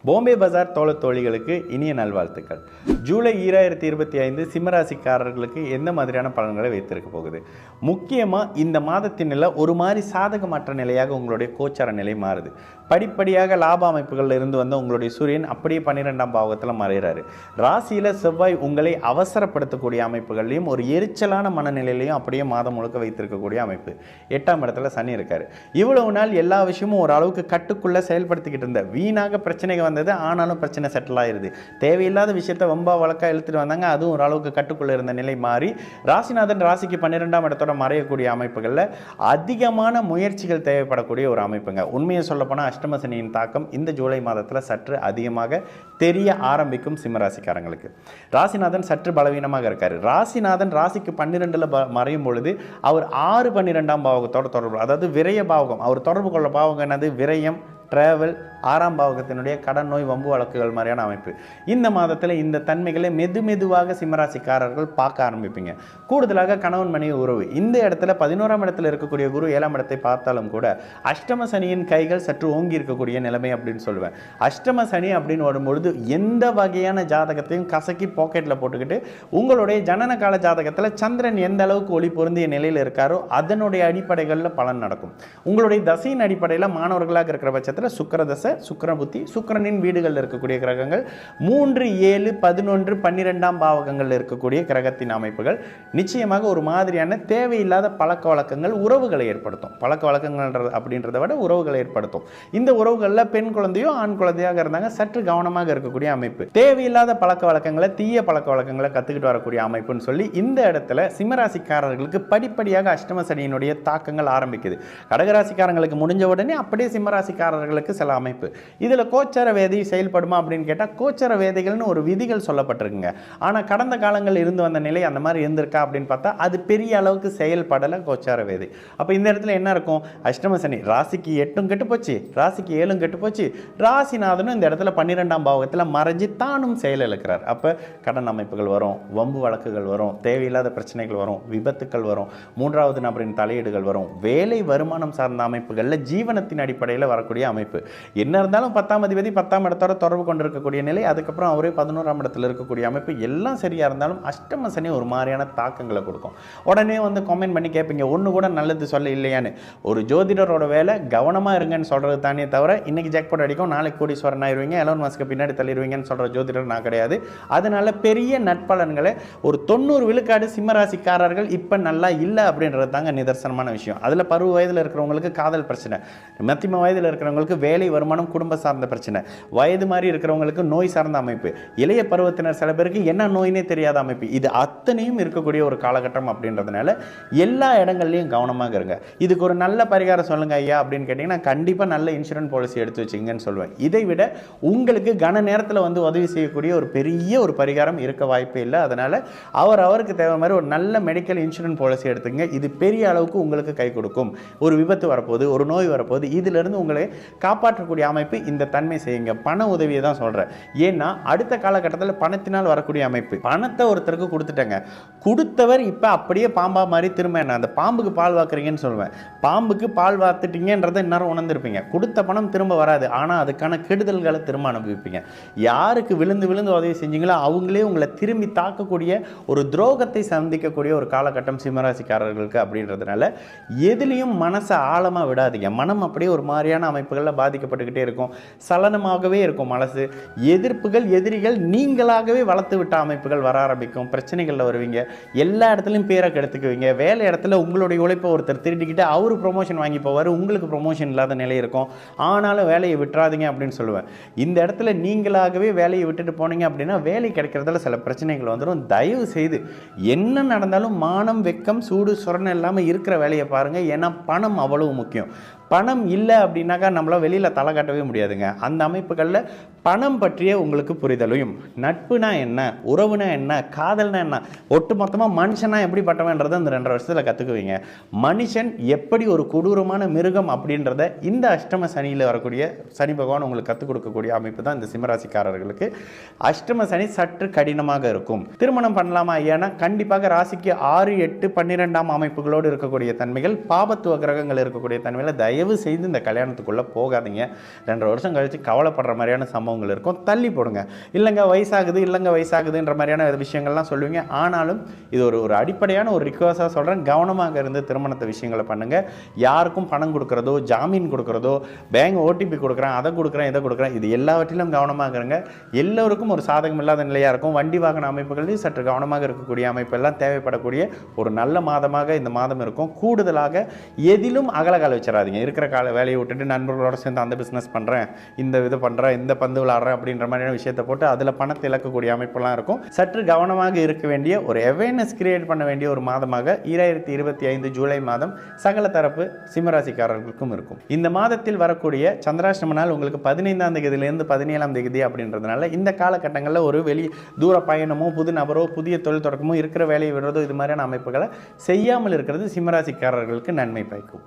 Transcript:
பாம்பே பஜார் தோழிகளுக்கு இனிய நல்வாழ்த்துக்கள். ஜூலை 2025 சிம்மராசிக்காரர்களுக்கு எந்த மாதிரியான பலன்களை வைத்திருக்க போகுது? முக்கியமாக இந்த மாதத்தின் நிலை ஒரு மாதிரி சாதகமற்ற நிலையாக உங்களுடைய கோச்சார நிலை மாறுது. படிப்படியாக லாப அமைப்புகளில் இருந்து வந்த உங்களுடைய சூரியன் அப்படியே 12ஆம் பாவகத்தில் மறைகிறாரு. ராசியில் செவ்வாய் உங்களை அவசரப்படுத்தக்கூடிய அமைப்புகள்லையும் ஒரு எரிச்சலான மனநிலையிலையும் அப்படியே மாதம் முழுக்க வைத்திருக்கக்கூடிய அமைப்பு. 8ஆம் இடத்துல சனி இருக்காரு. இவ்வளவு நாள் எல்லா விஷயமும் ஓரளவுக்கு கட்டுக்குள்ளே செயல்படுத்திக்கிட்டு இருந்த வீணாக பிரச்சனைகள் வந்தது. ஆனாலும் பிரச்சனை செட்டில் ஆயிருது. தேவையில்லாத விஷயத்தை வம்பா வழக்கா இழுத்துட்டு வந்தாங்க. அதுவும் ஓரளவுக்கு கட்டுக்குள்ள இருந்த நிலை மாறி ராசிநாதன் ராசிக்கு 12ஆம் இடத்தோட மறையக்கூடிய அமைப்புகளில் அதிகமான முயற்சிகள் தேவைப்படக்கூடிய ஒரு அமைப்புங்க. உண்மையை சொல்லப்போனால் அஷ்டம சனியின் தாக்கம் இந்த ஜூலை மாதத்தில் சற்று அதிகமாக தெரிய ஆரம்பிக்கும் சிம்மராசிக்காரங்களுக்கு. ராசிநாதன் சற்று பலவீனமாக இருக்காரு. ராசிநாதன் ராசிக்கு 12ல் மறையும் பொழுது அவர் 6 12ஆம் பாவகத்தோட தொடர்பு, அதாவது விரய பாவகம். அவர் தொடர்பு கொள்ள பாவகம் என்னது? விரயம், டிராவல், 6ஆம் பாவகத்தினுடைய கடன், நோய், வம்பு வழக்குகள் மாதிரியான அமைப்பு. இந்த மாதத்தில் இந்த தன்மைகளை மெதுவாக சிம்மராசிக்காரர்கள் பார்க்க ஆரம்பிப்பீங்க. கூடுதலாக கணவன் மனைவி உறவு. இந்த இடத்துல 11ஆம் இடத்துல இருக்கக்கூடிய குரு 7ஆம் இடத்தை பார்த்தாலும் கூட அஷ்டம சனியின் கைகள் சற்று ஓங்கி இருக்கக்கூடிய நிலைமை அப்படின்னு சொல்லுவேன். அஷ்டம சனி அப்படின்னு வரும்பொழுது எந்த வகையான ஜாதகத்தையும் கசக்கி பாக்கெட்டில் போட்டுக்கிட்டு உங்களுடைய ஜனன கால ஜாதகத்தில் சந்திரன் எந்த அளவுக்கு ஒளி பொருந்திய நிலையில் இருக்காரோ அதனுடைய அடிப்படைகளில் பலன் நடக்கும். உங்களுடைய தசையின் அடிப்படையில் மாணவர்களாக இருக்கிற பட்சத்தில் சுக்கிர தசை, சுக்கிர புத்தி, சுக்கிரனின் வீடுகளில் இருக்கக்கூடிய கிரகங்கள் 3, 7, 11, 12ஆம் பாவகங்களில் இருக்கக்கூடிய கிரகத்தின் அமைப்புகள் நிச்சயமாக ஒரு மாதிரியான தேவையில்லாத பழக்க வழக்கங்கள் உறவுகளை ஏற்படுத்தும். பழக்க வழக்கங்கள் அப்படின்றத விட உறவுகளை ஏற்படுத்தும். இந்த உறவுகளில் பெண் குழந்தையோ ஆண் குழந்தையாக இருந்தாங்க சற்று கவனமாக இருக்கக்கூடிய அமைப்பு. தேவையில்லாத பழக்க வழக்கங்களை, தீய பழக்க வழக்கங்களை கற்றுக்கிட்டு வரக்கூடிய அமைப்புன்னு சொல்லி இந்த இடத்துல சிம்மராசிக்காரர்களுக்கு படிப்படியாக அஷ்டம சனியினுடைய தாக்கங்கள் ஆரம்பிக்குது. கடகராசிக்காரங்களுக்கு முடிஞ்ச உடனே அப்படியே சிம்மராசிக்காரர்களுக்கு சில அமைப்பு. இதில் கோச்சார வேதி செயல்படுமா அப்படின்னு கேட்டால் கோச்சார வேதிகள்னு ஒரு விதிகள் சொல்லப்பட்டிருக்குங்க. ஆனால் கடந்த காலங்களில் இருந்து வந்த நிலை அந்த மாதிரி இருந்திருக்கா அப்படின்னு பார்த்தா அது பெரிய அளவுக்கு செயல்படலை கோச்சார வேதி. அப்போ இந்த இடத்துல என்ன இருக்கும்? அஷ்டம சனி ராசிக்கு 8 கெட்டு போச்சு, ராசிக்கு 7 கெட்டு போச்சு. ராசிநாதனும் இந்த இடத்துல 12ஆம் பாவகத்தில் மறைஞ்சு தானும் செயல் இழக்கிறார். அப்போ கடன் அமைப்புகள் வரும், வம்பு வழக்குகள் வரும், தேவையில்லாத பிரச்சனைகள் வரும், விபத்துக்கள் வரும், 3வது நபரின் தலையீடுகள் வரும், வேலை வருமானம் சார்ந்த அமைப்புகளில் ஜீவனத்தின் அடிப்படையில் வரக்கூடிய அமைப்பு. என்ன இருந்தாலும் 10ஆம் அதிபதி 10ஆம் இடத்தோட தொடர்பு கொண்டிருக்கக்கூடிய நிலை, அதுக்கப்புறம் அவரே 11ஆம் இடத்துல இருக்கக்கூடிய அமைப்பு எல்லாம் சரியா இருந்தாலும் அஷ்டம சனி ஒரு மாதிரியான தாக்கங்களை கொடுக்கும். உடனே வந்து கமெண்ட் பண்ணி கேட்பீங்க, ஒன்று கூட நல்லது சொல்ல இல்லையான்னு. ஒரு ஜோதிடரோட வேலை கவனமாக இருங்கன்னு சொல்றது தானே தவிர இன்னைக்கு ஜாக்பாட் அடிக்கும் நாளைக்கு கோடீஸ்வரன் ஆயிடுவீங்க, எலோன் மஸ்க்கு பின்னாடி தள்ளிடுவீங்கன்னு சொல்ற ஜோதிடர் நான் கிடையாது. அதனால பெரிய நட்பலன்களை ஒரு 90 விழுக்காடு சிம்மராசிக்காரர்கள் இப்போ நல்லா இல்லை அப்படின்றது தாங்க நிதர்சனமான விஷயம். அதில் பருவ வயதில் இருக்கிறவங்களுக்கு காதல் பிரச்சனை, மத்தியம வயதில் இருக்கிறவங்களுக்கு வேலை வருமானம் குடும்ப சார்ந்த பிரச்சனை, வயது மாதிரி இருக்கிறவங்களுக்கு நோய் சார்ந்த அமைப்பு, இளைய பருவத்தினர் சில பேருக்கு என்ன நோயினே தெரியாத அமைப்பு, இது அத்தனையும் இருக்கக்கூடிய ஒரு காலகட்டம் அப்படின்றதுனால எல்லா இடங்கள்லையும் கவனமாக இருங்க. இதுக்கு ஒரு நல்ல பரிகாரம் சொல்லுங்க ஐயா அப்படின்னு கேட்டிங்கன்னா கண்டிப்பாக நல்ல இன்சூரன்ஸ் பாலிசி எடுத்து வச்சுங்கன்னு சொல்லுவேன். இதை விட உங்களுக்கு கன நேரத்தில் வந்து உதவி செய்யக்கூடிய ஒரு பெரிய ஒரு பரிகாரம் இருக்க வாய்ப்பே இல்லை. அதனால் அவருக்கு தேவை மாதிரி ஒரு நல்ல மெடிக்கல் இன்சூரன்ஸ் பாலிசி எடுத்துங்க. இது பெரிய அளவுக்கு உங்களுக்கு கை கொடுக்கும். ஒரு விபத்து வரப்போகுது, ஒரு நோய் வரப்போகுது, இதிலிருந்து உங்களை காப்பாற்றக்கூடிய அமைப்பு இந்த தன்மை செய்யுங்க. பண உதவியை தான் சொல்கிறேன். ஏன்னா அடுத்த காலகட்டத்தில் பணத்தினால் வரக்கூடிய அமைப்பு. பணத்தை ஒருத்தருக்கு கொடுத்துட்டேங்க, கொடுத்தவர் இப்போ அப்படியே பாம்பா மாதிரி திரும்ப என்ன அந்த பாம்புக்கு பால் வாக்குறீங்கன்னு சொல்லுவேன். பாம்புக்கு பால் வாத்துட்டீங்கன்றதை இன்னும் உணர்ந்திருப்பீங்க. கொடுத்த பணம் திரும்ப வராது, ஆனால் அதுக்கான கெடுதல்களை திரும்ப அனுபவிப்பீங்க. யாருக்கு விழுந்து உதவி செஞ்சீங்களோ அவங்களே உங்களை திரும்பி தாக்கக்கூடிய ஒரு துரோகத்தை சந்திக்கக்கூடிய ஒரு காலகட்டம் சிம்மராசிக்காரர்களுக்கு அப்படின்றதுனால எதுலேயும் மனசை ஆழமாக விடாதீங்க. மனம் அப்படியே ஒரு மாதிரியான அமைப்புகளில் பாதிக்கப்பட்டுக்கிட்டே இருக்கும், சலனமாகவே இருக்கும் மனசு. எதிர்ப்புகள், எதிரிகள் நீங்களாகவே வளர்த்து விட்ட அமைப்புகள் வர ஆரம்பிக்கும். பிரச்சனைகளில் வருவீங்க, எல்லா இடத்துலையும் பேரை கெடுத்துக்குவீங்க. வேலை இடத்துல உங்களுடைய உழைப்பை ஒருத்தர் திருடிக்கிட்டு அவரு ப்ரொமோஷன் வாங்கி போவார், உங்களுக்கு ப்ரொமோஷன் இல்லாத நிலை இருக்கும். ஆனாலும் வேலையை விட்டுறாதீங்க அப்படின்னு சொல்லுவேன். இந்த இடத்துல நீங்களாகவே வேலையை விட்டுட்டு போனீங்க அப்படின்னா வேலை கிடைக்கிறதுல சில பிரச்சனைகள் வந்துடும். தயவு செய்து என்ன நடந்தாலும் மானம், வெக்கம், சூடு, சொரணை இல்லாமல் இருக்கிற வேலையை பாருங்கள். ஏன்னா பணம் அவ்வளவு முக்கியம். பணம் இல்லை அப்படின்னாக்கா நம்மளால் வெளியில் தலை காட்டவே முடியாதுங்க. அந்த அமைப்புகளில் பணம் பற்றிய உங்களுக்கு புரிதலையும், நட்புனா என்ன, உறவுனா என்ன, காதல்னா என்ன, ஒட்டு மொத்தமாக மனுஷனா எப்படிப்பட்டவன்றதை இந்த 2.5 வருஷத்தில் கற்றுக்குவீங்க. மனுஷன் எப்படி ஒரு கொடூரமான மிருகம் அப்படின்றத இந்த அஷ்டம சனியில் வரக்கூடிய சனி பகவான் உங்களுக்கு கற்றுக் கொடுக்கக்கூடிய அமைப்பு தான் இந்த சிம்மராசிக்காரர்களுக்கு. அஷ்டம சனி சற்று கடினமாக இருக்கும். திருமணம் பண்ணலாமா ஐயானா கண்டிப்பாக ராசிக்கு 6, 8, 12ஆம் அமைப்புகளோடு இருக்கக்கூடிய தன்மைகள், பாபத்துவ கிரகங்கள் இருக்கக்கூடிய தன்மையில் தயவு செய்து இந்த கல்யாணத்துக்குள்ளே போகாதீங்க. 2 வருஷம் கழித்து கவலைப்படுற மாதிரியான சம்பவங்கள் இருக்கும். தள்ளி போடுங்க. இல்லைங்க வயசாகுதுன்ற மாதிரியான விஷயங்கள்லாம் சொல்லுவீங்க. ஆனாலும் இது ஒரு அடிப்படையான ஒரு ரிக்வஸ்டாக சொல்கிறேன். கவனமாக இருந்து திருமணத்தை விஷயங்களை பண்ணுங்கள். யாருக்கும் பணம் கொடுக்குறதோ, ஜாமீன் கொடுக்குறதோ, பேங்க் ஓடிபி கொடுக்குறேன், அதை கொடுக்குறேன், இதை கொடுக்குறேன், இது எல்லாவற்றிலும் கவனமாக இருங்க. எல்லோருக்கும் ஒரு சாதகம் இல்லாத நிலையாக இருக்கும். வண்டி வாகன அமைப்புகளில் சற்று கவனமாக இருக்கக்கூடிய அமைப்பெல்லாம் தேவைப்படக்கூடிய ஒரு நல்ல மாதமாக இந்த மாதம் இருக்கும். கூடுதலாக எதிலும் அகலகால வச்சிடாதீங்க. இருக்கிற வேலையை விட்டுட்டு நண்பர்களோட சேர்ந்து அந்த பிஸ்னஸ் பண்ணுறேன், இந்த இது பண்ணுறேன், இந்த பந்து விளாட்றேன் அப்படின்ற மாதிரியான விஷயத்தை போட்டு அதில் பணத்தை இழக்கக்கூடிய அமைப்பெல்லாம் இருக்கும். சற்று கவனமாக இருக்க வேண்டிய ஒரு அவேர்னஸ் கிரியேட் பண்ண வேண்டிய ஒரு மாதமாக 2025 ஜூலை மாதம் சகல தரப்பு சிம்மராசிக்காரர்களுக்கும் இருக்கும். இந்த மாதத்தில் வரக்கூடிய சந்திராஷ்டம நாள் உங்களுக்கு 15ஆம் தேதியிலிருந்து 17ஆம் தேதி அப்படின்றதுனால இந்த காலகட்டங்களில் ஒரு தூர பயணமோ, புது நபரோ, புதிய தொழில் தொடக்கமோ, இருக்கிற வேலையை விடுறதோ, இது மாதிரியான அமைப்புகளை செய்யாமல் இருக்கிறது சிம்மராசிக்காரர்களுக்கு நன்மை பயக்கும்.